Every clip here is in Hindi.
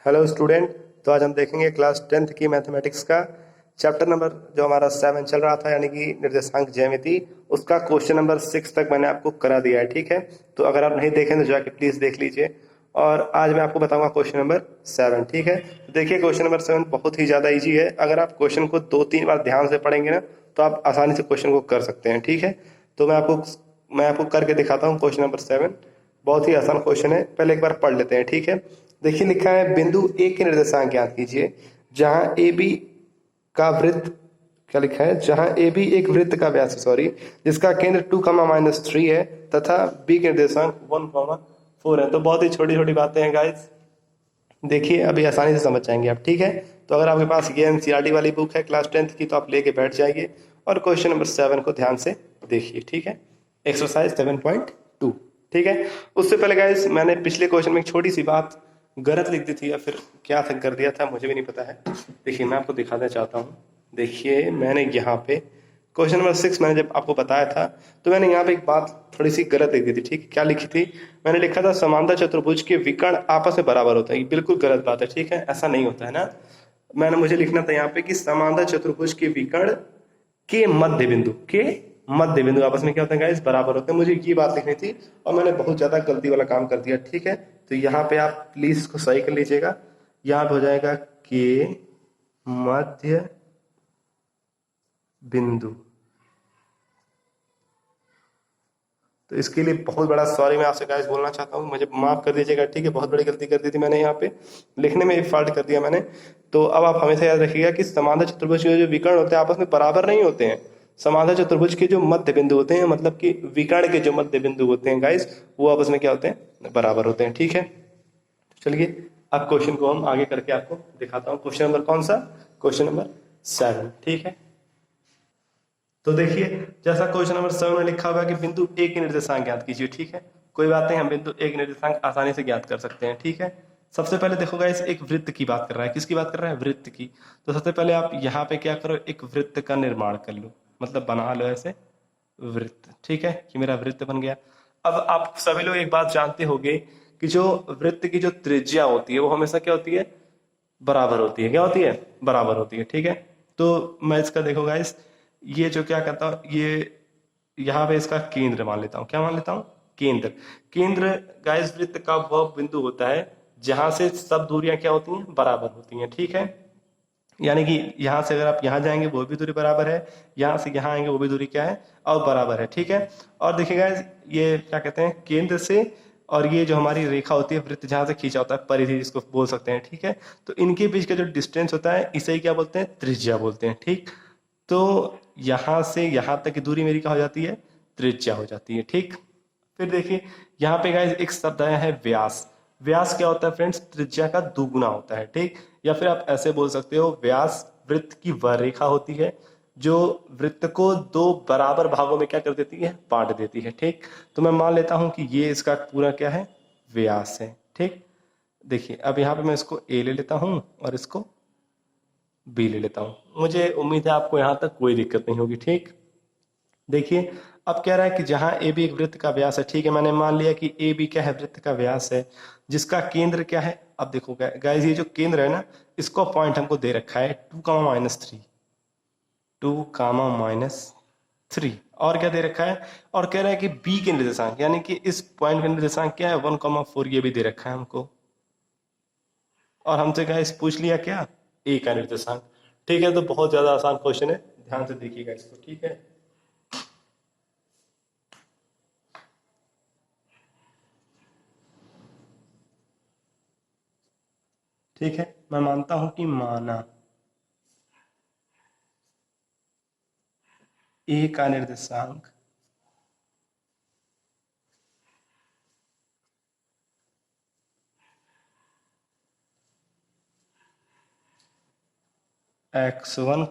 Hello student. तो आज हम देखेंगे क्लास 10th की मैथमेटिक्स का चैप्टर नंबर जो हमारा 7 चल रहा था, यानी कि निर्देशांक ज्यामिति। उसका क्वेश्चन नंबर 6 तक मैंने आपको करा दिया है, ठीक है। तो अगर आप नहीं देखें तो जाके प्लीज देख लीजिए। और आज मैं आपको बताऊंगा क्वेश्चन नंबर 7, ठीक है। तो देखिए क्वेश्चन नंबर 7 बहुत ही ज्यादा इजी है। अगर आप क्वेश्चन को 2-3 बार ध्यान से पढ़ेंगे ना तो आप आसानी से क्वेश्चन को कर सकते हैं, ठीक है। तो मैं आपको करके दिखाता हूँ क्वेश्चन नंबर 7। बहुत ही आसान क्वेश्चन है, पहले एक बार पढ़ लेते हैं, ठीक है। देखिए लिखा है बिंदु ए के निर्देशांक ज्ञात कीजिए जहां ए बी का वृत्त, क्या लिखा है, जहां ए बी एक वृत्त का व्यास है, सॉरी, जिसका केंद्र 2, -3 है तथा बी के निर्देशांक 1, 4 है। तो बहुत ही छोटी छोटी बातें हैं गाइस, देखिए अभी आसानी से समझ जाएंगे आप, ठीक है। तो अगर आपके पास ये एनसीईआरटी वाली बुक है क्लास 10th की तो आप लेके बैठ जाइए और क्वेश्चन नंबर 7 को ध्यान से देखिए, ठीक है। एक्सरसाइज 7.2, ठीक है। उससे पहले गाइस मैंने पिछले क्वेश्चन में एक छोटी सी बात गलत लिख दी थी या फिर क्या था कर दिया था, मुझे भी नहीं पता है। देखिए मैं आपको दिखाना चाहता हूँ। देखिए मैंने यहाँ पे क्वेश्चन नंबर 6 मैंने जब आपको बताया था तो मैंने यहाँ पे एक बात थोड़ी सी गलत लिख दी थी, ठीक है। क्या लिखी थी, मैंने लिखा था समांतर चतुर्भुज के विकर्ण आपस में बराबर होते हैं। ये बिल्कुल गलत बात है, ठीक है, ऐसा नहीं होता है ना। मुझे लिखना था यहाँ पे कि समांतर चतुर्भुज के विकर्ण के मध्य बिंदु आपस में क्या होते हैं गाइस, बराबर होते हैं। मुझे ये बात लिखनी थी और मैंने बहुत ज्यादा गलती वाला काम कर दिया, ठीक है। तो यहाँ पे आप प्लीज इसको सही कर लीजिएगा। यहाँ पे हो जाएगा के मध्य बिंदु। तो इसके लिए बहुत बड़ा सॉरी मैं आपसे गाइस बोलना चाहता हूँ, मुझे माफ कर दीजिएगा, ठीक है। बहुत बड़ी गलती कर दी थी मैंने, यहाँ पे लिखने में एक फॉल्ट कर दिया मैंने। तो अब आप हमेशा याद रखिएगा कि समांतर चतुर्भुज के जो विकर्ण होते हैं आपस में बराबर नहीं होते हैं। समांतर चतुर्भुज के जो मध्य बिंदु होते हैं, मतलब कि विकर्ण के जो मध्य बिंदु होते हैं गाइस, वो आपस में क्या होते हैं, बराबर होते हैं, ठीक है। चलिए अब क्वेश्चन को हम आगे करके आपको दिखाता हूँ। क्वेश्चन नंबर कौन सा, क्वेश्चन नंबर 7, ठीक है। तो देखिए जैसा क्वेश्चन नंबर 7 में लिखा हुआ है कि बिंदु ए के निर्देशांक ज्ञात कीजिए, ठीक है। कोई बात नहीं, हम बिंदु ए के निर्देशांक आसानी से ज्ञात कर सकते हैं, ठीक है। सबसे पहले देखो गाइस, एक वृत्त की बात कर रहा है। किसकी बात कर रहा है, वृत्त की। तो सबसे पहले आप यहाँ पे क्या करो, एक वृत्त का निर्माण कर लो, मतलब बना लो ऐसे वृत्त, ठीक है। कि मेरा वृत्त बन गया। अब आप सभी लोग एक बात जानते होंगे कि जो वृत्त की जो त्रिज्या होती है वो हमेशा क्या होती है, बराबर होती है। क्या होती है, बराबर होती है, ठीक है। तो मैं इसका देखो गाइस, ये जो क्या करता हूँ, ये यहाँ पे इसका केंद्र मान लेता हूँ। क्या मान लेता हूँ, केंद्र। केंद्र गाइस वृत्त का वह बिंदु होता है जहां से सब दूरियां क्या होती हैं, बराबर होती हैं, ठीक है। यानी कि यहां से अगर आप यहां जाएंगे वो भी दूरी बराबर है, यहां से यहां आएंगे वो भी दूरी क्या है, और बराबर है, ठीक है। और देखिएगा ये क्या कहते हैं, केंद्र से और ये जो हमारी रेखा होती है वृत्त जहां से खींचा होता है, परिधि जिसको बोल सकते हैं, ठीक है। तो इनके बीच का जो डिस्टेंस होता है इसे ही क्या बोलते हैं, त्रिज्या बोलते हैं, ठीक। तो यहां से यहां तक की दूरी मेरी क्या हो जाती है, त्रिज्या हो जाती है, ठीक। फिर देखिए यहाँ पे गाइस एक शब्द आया है व्यास। व्यास क्या होता है फ्रेंड्स, त्रिज्या का दुगुना होता है, ठीक। या फिर आप ऐसे बोल सकते हो, व्यास वृत्त की वह रेखा होती है जो वृत्त को दो बराबर भागों में क्या कर देती है, बांट देती है, ठीक। तो मैं मान लेता हूं कि ये इसका पूरा क्या है, व्यास है, ठीक। देखिए अब यहाँ पे मैं इसको ए ले लेता हूं और इसको बी ले लेता हूं। मुझे उम्मीद है आपको यहाँ तक कोई दिक्कत नहीं होगी, ठीक। देखिए अब कह रहा है कि जहां ए बी एक वृत्त का व्यास है, ठीक है। मैंने मान लिया कि ए बी क्या है, वृत्त का व्यास है, जिसका केंद्र क्या है। अब देखो गाइस ये जो केंद्र है ना, इसको पॉइंट हमको दे रखा है 2, -3 और क्या दे रखा है, और कह रहा है कि बी के निर्देशांक, यानी कि इस पॉइंट का निर्देशांक क्या है, 1, 4, ये भी दे रखा है हमको। और हमसे गाइस पूछ लिया क्या, ए का निर्देशांक, ठीक है। तो बहुत ज्यादा आसान क्वेश्चन है, ध्यान से देखिएगा इसको, ठीक है। ठीक है मैं मानता हूं कि माना ए का निर्देशांक x1,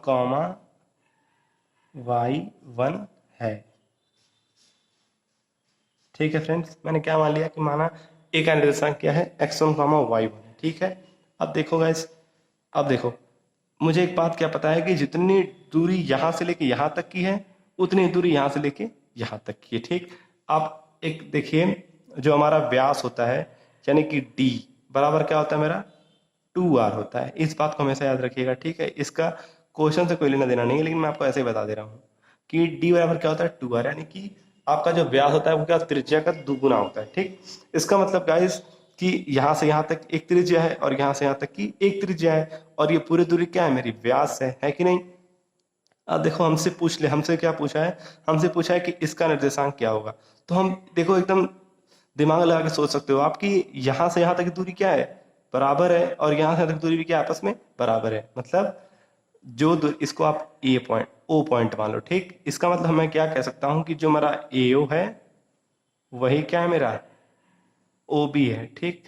y1 है, ठीक है फ्रेंड्स। मैंने क्या मान लिया कि माना ए का निर्देशांक क्या है, x1, y1 है, ठीक है। अब देखो गाइस, अब देखो मुझे एक बात क्या पता है कि जितनी दूरी यहां से लेके यहां तक की है उतनी दूरी यहां से लेके यहां तक की है, ठीक। आप एक देखिए जो हमारा व्यास होता है, यानी कि d बराबर क्या होता है मेरा, 2r होता है। इस बात को हमेशा याद रखिएगा, ठीक है। इसका क्वेश्चन से कोई लेना देना नहीं है, लेकिन मैं आपको ऐसे ही बता दे रहा हूँ कि d बराबर क्या होता है 2r, यानी कि आपका जो व्यास होता है वो क्या त्रिज्या का दुगुना होता है, ठीक। इसका मतलब गाइस कि यहाँ से यहाँ तक एक त्रिज्या है और यहाँ से यहाँ तक की एक त्रिज्या है, और ये पूरी दूरी क्या है, मेरी व्यास है कि नहीं। अब देखो हमसे पूछ ले, हमसे क्या पूछा है, हमसे पूछा है कि इसका निर्देशांक क्या होगा। तो हम देखो एकदम दिमाग लगा के सोच सकते हो आप कि यहाँ से यहाँ तक की दूरी क्या है, बराबर है, और यहाँ से यहाँ तक की दूरी भी क्या है, आपस में बराबर है। मतलब इसको आप ए पॉइंट ओ पॉइंट मान लो, ठीक। इसका मतलब मैं क्या कह सकता हूँ कि जो मेरा एओ है वही क्या है, मेरा ओ बी है, ठीक।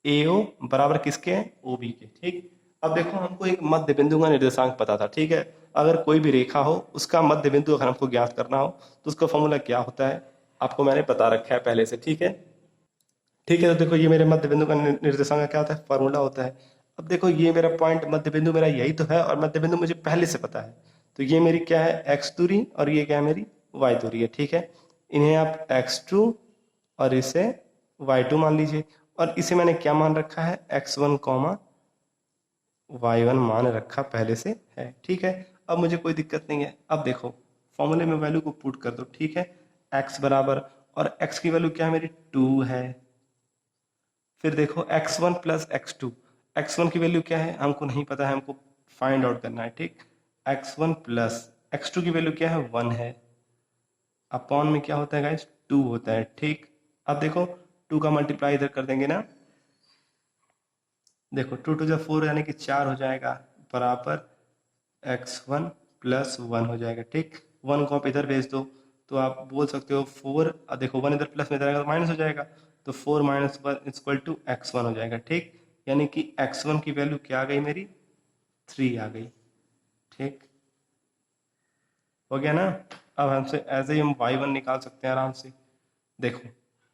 एओ बराबर किसके है, ओ बी के, ठीक। अब देखो हमको एक मध्य बिंदु का निर्देशांक पता था, ठीक है। अगर कोई भी रेखा हो उसका मध्य बिंदु अगर हमको ज्ञात करना हो तो उसका फॉर्मूला क्या होता है, आपको मैंने बता रखा है पहले से, ठीक है। ठीक है, तो देखो ये मेरे मध्य बिंदु का निर्देशांक क्या होता है, फॉर्मूला होता है। अब देखो ये मेरा पॉइंट मध्य बिंदु मेरा यही तो है, और मध्य बिंदु मुझे पहले से पता है। तो ये मेरी क्या है, एक्स दूरी, और ये क्या है, मेरी वाई दूरी है, ठीक है। इन्हें आप x2 और इसे y2 मान लीजिए, और इसे मैंने क्या मान रखा है, x1 कॉमा y1 मान रखा पहले से है, ठीक है। अब मुझे कोई दिक्कत नहीं है। अब देखो फॉर्मूले में वैल्यू को पुट कर दो, ठीक है। x बराबर, और x की वैल्यू क्या है, मेरी 2 है। फिर देखो x1 प्लस x2, x1 की वैल्यू क्या है हमको नहीं पता है, हमको फाइंड आउट करना है, ठीक। x1 प्लस x2 की वैल्यू क्या है, 1 है। अपॉन में क्या होता है गाइस, 2 होता है, ठीक। अब देखो 2 का मल्टीप्लाई इधर कर देंगे ना, देखो 2 टू 4 यानी कि 4 हो जाएगा, बराबर x1 प्लस 1 हो जाएगा, ठीक। 1 को आप इधर भेज दो तो आप बोल सकते हो 4, देखो 1 इधर प्लस में जाएगा तो माइनस हो जाएगा, तो 4 माइनस 1 इक्वल टू x1 हो जाएगा, ठीक। यानी कि x1 की वैल्यू क्या आ गई, मेरी 3 आ गई, ठीक। हो गया ना। अब हमसे ऐसे ही हम y1 निकाल सकते हैं आराम से। देखो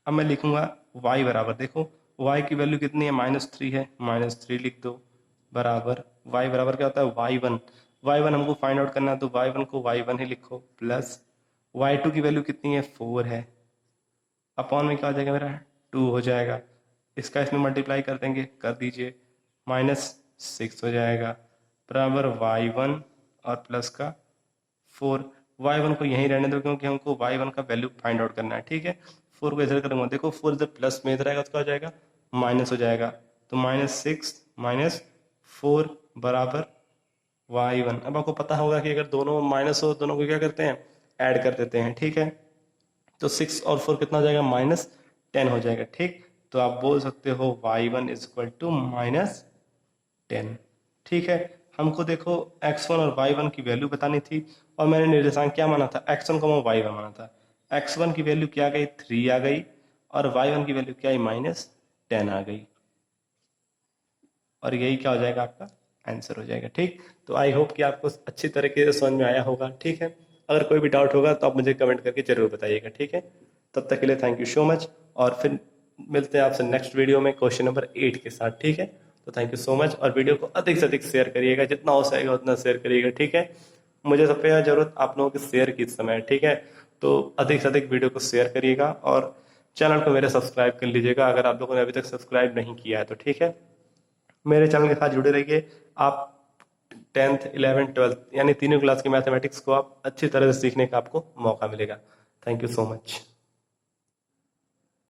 अब मैं लिखूंगा y बराबर, देखो y की वैल्यू कितनी है, -3 है, -3 लिख दो, बराबर y बराबर क्या होता है, y1, y1 हमको फाइंड आउट करना है, तो y1 को y1 ही लिखो, प्लस y2 की वैल्यू कितनी है, 4 है, अपॉन में क्या हो जाएगा, मेरा 2 हो जाएगा। इसका इसमें मल्टीप्लाई कर देंगे, कर दीजिए, -6 हो जाएगा, बराबर y1 और प्लस का 4। y1 को यहीं रहने दो क्योंकि हमको y1 का वैल्यू फाइंड आउट करना है, ठीक है। 4 को इधर करूंगा, देखो 4 इधर प्लस में इधर आएगा तो क्या हो जाएगा, माइनस हो जाएगा, तो -6 - 4 बराबर y1। अब आपको पता होगा कि अगर दोनों माइनस हो दोनों को क्या करते हैं, ऐड कर देते हैं, ठीक है। तो 6 और 4 कितना हो जाएगा, -10 हो जाएगा, ठीक। तो आप बोल सकते हो y1 इक्वल टू -10, ठीक है। हमको देखो x1 और y1 की वैल्यू बतानी थी, और मैंने निर्देशांक क्या माना था, x1 को y1 माना था। x1 की वैल्यू क्या आ गई, 3 आ गई, और y1 की वैल्यू क्या आई, -10 आ गई, और यही क्या हो जाएगा, आपका आंसर हो जाएगा, ठीक। तो आई होप कि आपको अच्छी तरीके से समझ में आया होगा, ठीक है। अगर कोई भी डाउट होगा तो आप मुझे कमेंट करके जरूर बताइएगा, ठीक है। तब तक के लिए थैंक यू सो मच, और फिर मिलते हैं आपसे नेक्स्ट वीडियो में क्वेश्चन नंबर 8 के साथ, ठीक है। तो थैंक यू सो मच, और वीडियो को अधिक से अधिक शेयर करिएगा, जितना हो सकेगा उतना शेयर करिएगा, ठीक है। मुझे सबसे ज़्यादा जरूरत आप लोगों की शेयर की इस समय, ठीक है। तो अधिक से अधिक वीडियो को शेयर करिएगा, और चैनल को मेरे सब्सक्राइब कर लीजिएगा अगर आप लोगों ने अभी तक सब्सक्राइब नहीं किया है तो, ठीक है। मेरे चैनल के साथ जुड़े रहिए। आप 10th 11th 12th यानी तीनों क्लास की मैथमेटिक्स को आप अच्छी तरह से सीखने का आपको मौका मिलेगा। Thank you so much.